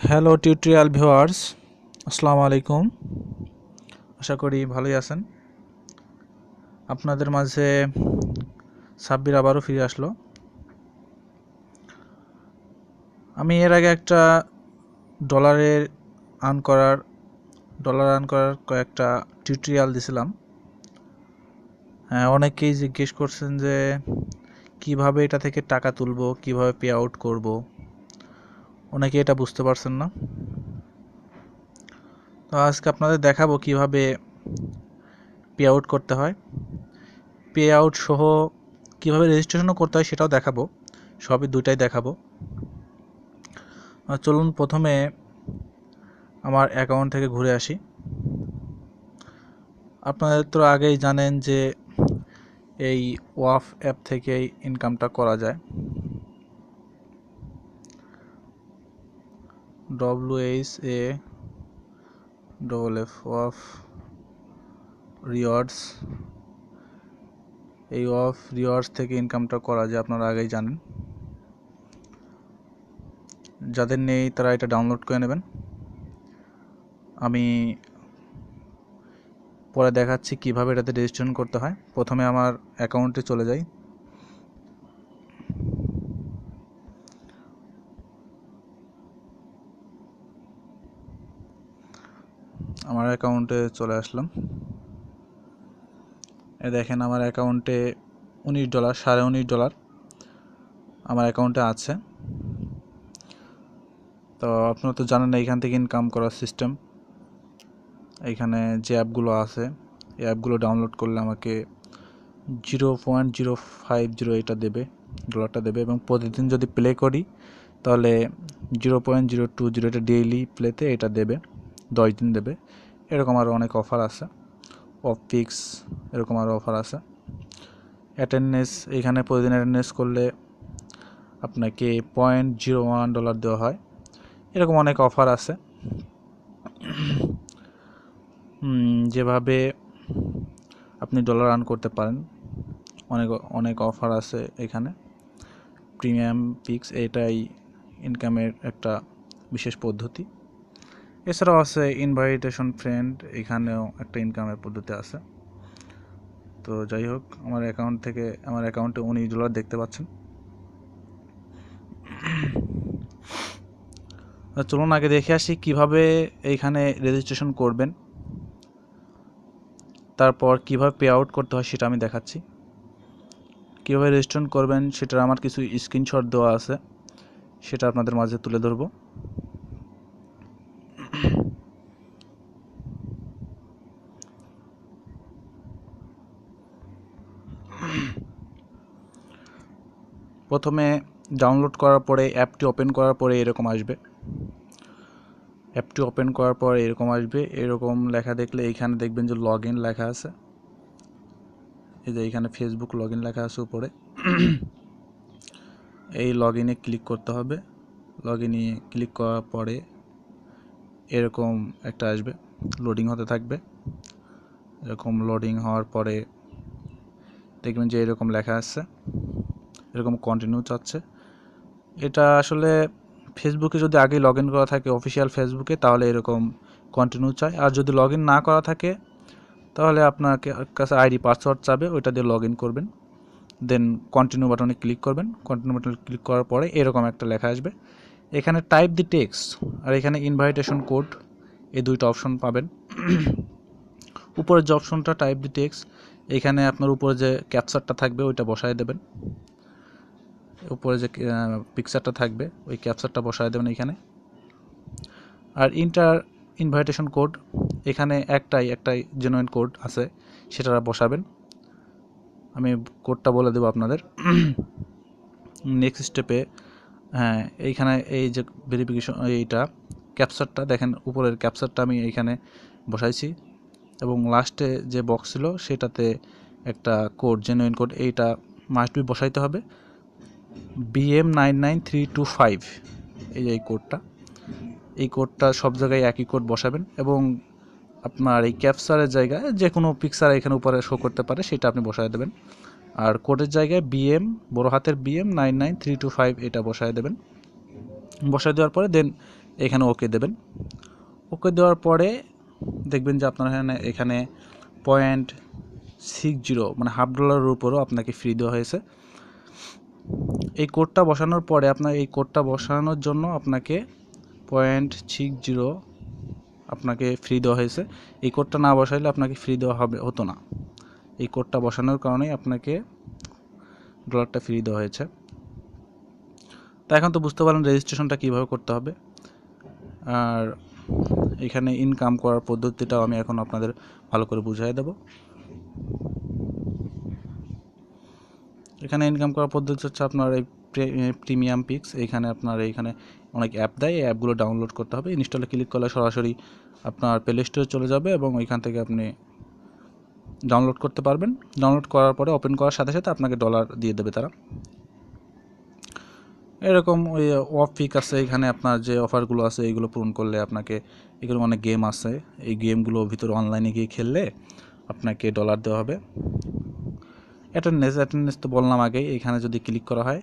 Hello tutorial viewers, আসসালামু আলাইকুম। আশা করি ভালোই আছেন। আপনাদের মাঝে সাব্বির আবারও ফিরে আসলো। আমি এর আগে একটা ডলার আর্ন করার কয়েকটা টিউটোরিয়াল দিছিলাম। অনেকেই জিজ্ঞেস করছেন যে কিভাবে এটা থেকে টাকা তুলবো, কিভাবে পে আউট করব। অনেকে এটা বুঝতে পারছেন না। তো আজকে আপনাদের দেখাবো কিভাবে পে আউট করতে হয়, পে আউট সহ কিভাবে রেজিস্ট্রেশনও করতে হয় সেটাও দেখাবো। সবই দুটাই দেখাবো। চলুন প্রথমে আমার অ্যাকাউন্ট থেকে ঘুরে আসি। আপনাদের তো আগেই জানেন যে এই ওয়াফ অ্যাপ থেকেই ইনকামটা করা যায়। WHAFF ওয়াফ রিওয়ার্ডস, এই ওয়াফ রিওয়ার্ডস থেকে ইনকামটা করা যায়, আপনারা আগেই জানেন। যাদের নেই তারা এটা ডাউনলোড করে নেবেন। আমি পরে দেখাচ্ছি কিভাবে এটাতে রেজিস্ট্রেশন করতে হয়। প্রথমে আমার অ্যাকাউন্টে চলে যাই। আমার অ্যাকাউন্টে চলে আসলাম। দেখেন আমার অ্যাকাউন্টে $19, $19.5 আমার অ্যাকাউন্টে আছে। তো আপনারা তো জানেন এইখান থেকে ইনকাম করার সিস্টেম। এইখানে যে অ্যাপগুলো আছে এই অ্যাপগুলো ডাউনলোড করলে আমাকে 0.050 এটা দেবে, ডলারটা দেবে, এবং প্রতিদিন যদি প্লে করি তাহলে 0.020 এটা ডেইলি প্লেতে এটা দেবে, 10 দিন দেবে। এরকম আরও অনেক অফার আছে, অফিক্স এরকম আরও অফার আছে। অ্যাটেন্ডেন্স, এইখানে প্রতিদিন অ্যাটেন্ডেন্স করলে আপনাকে $0.01 দেওয়া হয়। এরকম অনেক অফার আছে। যেভাবে আপনি ডলার আর্ন করতে পারেন অনেক অনেক অফার আছে এখানে। প্রিমিয়াম পিক্স এটাই ইনকামের একটা বিশেষ পদ্ধতি। এছাড়াও আছে ইনভাইটেশন ফ্রেন্ড, এখানেও একটা ইনকামের পদ্ধতি আছে। তো যাই হোক, আমার অ্যাকাউন্টে $19 দেখতে পাচ্ছেন। চলুন আগে দেখে আসি কিভাবে এইখানে রেজিস্ট্রেশন করবেন, তারপর কিভাবে পে আউট করতে হয় সেটা আমি দেখাচ্ছি। কীভাবে রেজিস্ট্রেশন করবেন সেটার আমার কিছু স্ক্রিনশট দেওয়া আছে, সেটা আপনাদের মাঝে তুলে ধরব। প্রথমে ডাউনলোড করার পরে অ্যাপটি ওপেন করার পরে এরকম আসবে। অ্যাপটি ওপেন করার পর এরকম আসবে। এরকম লেখা দেখলে এইখানে দেখবেন যে লগ ইন লেখা আছে। এই যে এইখানে ফেসবুক লগ ইন লেখা আছে উপরে। এই লগ ইনে ক্লিক করতে হবে। লগ ইনে ক্লিক করার পরে এরকম একটা আসবে, লোডিং হতে থাকবে। এরকম লোডিং হওয়ার পরে দেখবেন যে এরকম লেখা আছে, এরকম কন্টিনিউ চাচ্ছে। এটা আসলে ফেসবুকে যদি আগে লগ ইন করা থাকে অফিসিয়াল ফেসবুকে, তাহলে এরকম কন্টিনিউ চায়। আর যদি লগ ইন না করা থাকে তাহলে আপনার কাছে আইডি পাসওয়ার্ড চাবে, ওইটা দিয়ে লগ ইন করবেন। দেন কন্টিনিউ বাটনে ক্লিক করবেন। কন্টিনিউ বাটনে ক্লিক করার পরে এরকম একটা লেখা আসবে। এখানে টাইপ দি টেক্সট আর এখানে ইনভাইটেশন কোড, এই দুইটা অপশন পাবেন। উপরের যে অপশনটা টাইপ দি টেক্সট, এখানে আপনার উপরে যে ক্যাপচারটা থাকবে ওইটা বসায় দেবেন। উপরে যে পিকচারটা থাকবে ওই ক্যাপচারটা বসায় দেবেন এখানে। আর ইনভাইটেশন কোড, এখানে একটাই জেনুইন কোড আছে, সেটা বসাবেন। আমি কোডটা বলে দেবো আপনাদের। নেক্সট স্টেপে এইখানে এই যে ভেরিফিকেশন, এইটা ক্যাপচারটা দেখেন, উপরের ক্যাপচারটা আমি এইখানে বসাইছি, এবং লাস্টে যে বক্স ছিল সেটাতে একটা কোড, জেনুইন কোড, এইটা মাস্ট বি বসাইতে হবে। BM99325, এই কোডটা, এই কোডটা সব জায়গায় একই কোড বসাবেন, এবং আপনার এই ক্যাপচারের জায়গায় যে কোনো পিকচার এখানে উপরে শো করতে পারে সেটা আপনি বসায় দেবেন। আর কোডের জায়গায় বড় হাতের BM99325 এটা বসায় দেবেন। বসায় দেওয়ার পরে দেন এখানে ওকে দেবেন। ওকে দেওয়ার পরে দেখবেন যে আপনার এখানে 0.60 মানে $1/2 উপরও আপনাকে ফ্রি দেওয়া হয়েছে। এই কোডটা বসানোর পরে আপনার এই কোডটা বসানোর জন্য আপনাকে 0.60 আপনাকে ফ্রি দেওয়া হয়েছে। এই কোডটা না বসাইলে আপনাকে ফ্রি দেওয়া হতো না। এই কোডটা বসানোর কারণেই আপনাকে ডলারটা ফ্রি দেওয়া হয়েছে। তা এখন তো বুঝতে পারলেন রেজিস্ট্রেশনটা কীভাবে করতে হবে। আর এখানে ইনকাম করার পদ্ধতিটাও আমি এখন আপনাদের ভালো করে বুঝিয়ে দেব। এখানে ইনকাম করার পদ্ধতি হচ্ছে আপনার এই প্রিমিয়াম পিক্স, এইখানে আপনার এইখানে অনেক অ্যাপ দেয়, এই অ্যাপগুলো ডাউনলোড করতে হবে। ইনস্টলে ক্লিক করলে সরাসরি আপনার প্লে স্টোরে চলে যাবে এবং ওইখান থেকে আপনি ডাউনলোড করতে পারবেন। ডাউনলোড করার পরে ওপেন করার সাথে সাথে আপনাকে ডলার দিয়ে দেবে তারা। এরকম ওই অফ পিক আছে, এখানে আপনার যে অফারগুলো আছে এইগুলো পূরণ করলে আপনাকে, এগুলো অনেক গেম আছে, এই গেমগুলোর ভিতরে অনলাইনে গিয়ে খেললে আপনাকে ডলার দেওয়া হবে। অ্যাটেন্ডেন্স তো বললাম আগেই, এখানে যদি ক্লিক করা হয়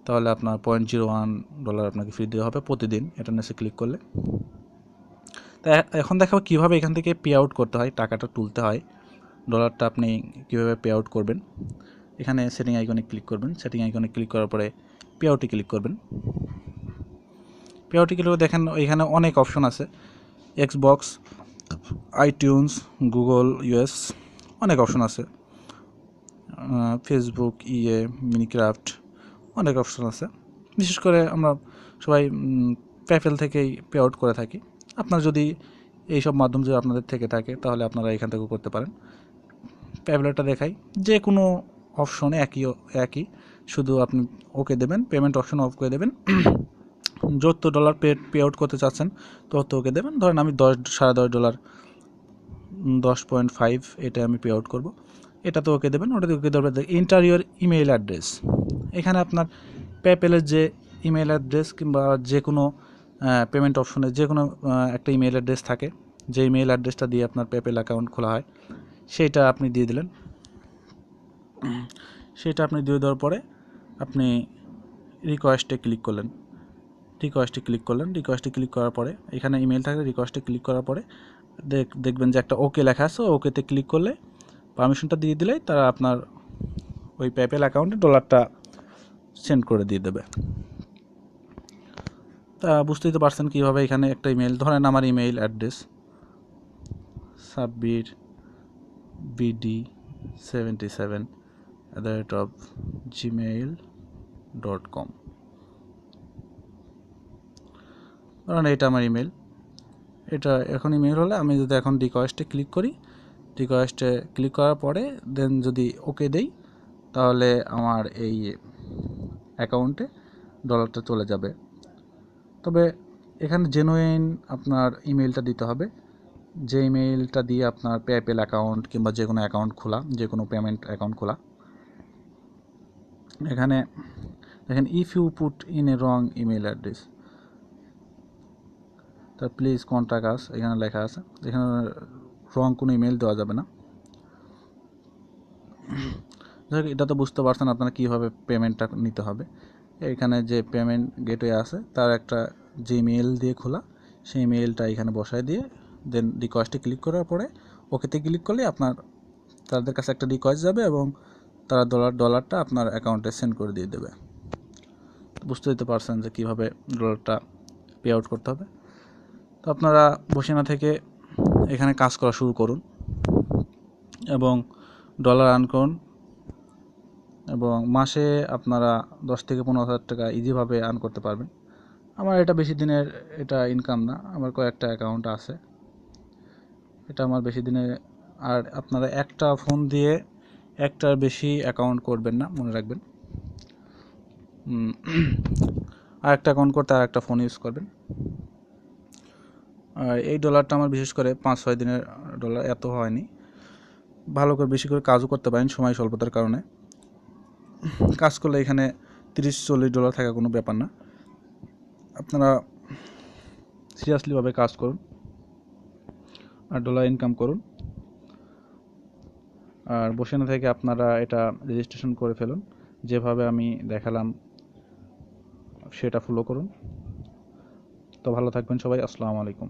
তাহলে আপনার $0.01 আপনাকে ফ্রি দেওয়া হবে প্রতিদিন অ্যাটেন্ডেন্সে ক্লিক করলে। তা এখন দেখাবো কীভাবে এখান থেকে পে আউট করতে হয়, টাকাটা তুলতে হয়, ডলারটা আপনি কীভাবে পে আউট করবেন। এখানে সেটিং আইকনে ক্লিক করবেন। সেটিং আইকনে ক্লিক করার পরে পে আউটে ক্লিক করবেন। পে আউটে ক্লিক করে দেখেন এখানে অনেক অপশন আছে, এক্সবক্স, আইটিউনস, গুগল ইউএস, অনেক অপশন আছে, ফেসবুক, মিনিক্রাফট, অনেক অপশন আছে। বিশেষ করে আমরা সবাই পেপ্যাল থেকেই পে আউট করে থাকি। আপনার যদি এইসব মাধ্যম যদি আপনাদের থেকে থাকে তাহলে আপনারা এখান থেকেও করতে পারেন। পেপ্যালটা দেখাই, যে কোনো অপশনে একই, শুধু আপনি ওকে দেবেন, পেমেন্ট অপশন অফ করে দেবেন। যত ডলার পে আউট করতে চাচ্ছেন তত ওকে দেবেন। ধরেন আমি $10.5 10.5 এটা আমি পে আউট করবো, এটা তো ওকে দেবেন। ওটাতে ওকে দেবেন। এন্টার ইউর ইমেইল অ্যাড্রেস, এখানে আপনার পেপ্যালের যে ইমেল অ্যাড্রেস কিংবা যে কোনো পেমেন্ট অপশনে যে কোনো একটা ইমেল অ্যাড্রেস থাকে, যে ইমেল অ্যাড্রেসটা দিয়ে আপনার পেপ্যাল অ্যাকাউন্ট খোলা হয় সেইটা আপনি দিয়ে দিলেন। সেটা আপনি দিয়ে দেওয়ার পরে আপনি রিকোয়েস্টে ক্লিক করলেন। রিকোয়েস্টে ক্লিক করার পরে এখানে ইমেল থাকলে রিকোয়েস্টে ক্লিক করার পরে দেখবেন যে একটা ওকে লেখা আছে, ওকেতে ক্লিক করলে পারমিশনটা দিয়ে দিলেই তারা আপনার ওই পেপ্যাল অ্যাকাউন্টে ডলারটা সেন্ড করে দিয়ে দেবে। তা বুঝতেই তো পারছেন কীভাবে। এখানে একটা ইমেল, ধরেন আমার ইমেইল অ্যাড্রেস sabbir77@gmail.com, ধরেন এটা আমার ইমেল। এটা এখন ইমেল হলে আমি যদি এখন রিকোয়েস্টে ক্লিক করি, রিকোয়েস্টে ক্লিক করার পরে দেন যদি ওকে দেই তাহলে আমার এই অ্যাকাউন্টে ডলারটা চলে যাবে। তবে এখানে জেনুইন আপনার ইমেলটা দিতে হবে, যে ইমেলটা দিয়ে আপনার পেপ্যাল অ্যাকাউন্ট কিংবা যে কোনো অ্যাকাউন্ট খোলা, যে কোনো পেমেন্ট অ্যাকাউন্ট খোলা। এখানে দেখেন, if you put in a wrong email address তা প্লিজ কন্ট্যাক্ট আস, এখানে লেখা আছে। এখানে রং কোনো ইমেল দেওয়া যাবে না। এটা তো বুঝতে পারছেন আপনারা কীভাবে পেমেন্টটা নিতে হবে। এখানে যে পেমেন্ট গেটওয়ে আছে তার একটা যে ইমেল দিয়ে খোলা, সেই ইমেলটা এখানে বসায় দিয়ে দেন রিকোয়েস্টে ক্লিক করার পরে ওকেতে ক্লিক করলে আপনার তাদের কাছে একটা রিকোয়েস্ট যাবে এবং তারা ডলারটা আপনার অ্যাকাউন্টে সেন্ড করে দিয়ে দেবে। বুঝতে দিতে পারছেন যে কীভাবে ডলারটা পে আউট করতে হবে। তো আপনারা বসে না থেকে এখানে কাজ করা শুরু করুন এবং ডলার আর্ন করুন, এবং মাসে আপনারা 10,000-15,000 টাকা ইজিভাবে আর্ন করতে পারবেন। আমার এটা বেশি দিনের এটা ইনকাম না, আমার কয়েকটা অ্যাকাউন্ট আছে, এটা আমার বেশি দিনে। আর আপনারা একটা ফোন দিয়ে একটার বেশি অ্যাকাউন্ট করবেন না, মনে রাখবেন। আর একটা অ্যাকাউন্ট করতে আর একটা ফোন ইউজ করবেন। আর এই ডলারটা আমার বিশেষ করে 5-6 দিনের ডলার, এত হয়নি। ভালো করে বেশি করে কাজও করতে পারেন সময় স্বল্পতার কারণে। কাজ করলে এখানে $30-40 থাকা কোনো ব্যাপার না। আপনারা সিরিয়াসলিভাবে কাজ করুন আর ডলার ইনকাম করুন। আর বসে না থেকে আপনারা এটা রেজিস্ট্রেশন করে ফেলুন, যেভাবে আমি দেখালাম সেটা ফলো করুন। তো ভালো থাকবেন সবাই, আসসালামু আলাইকুম।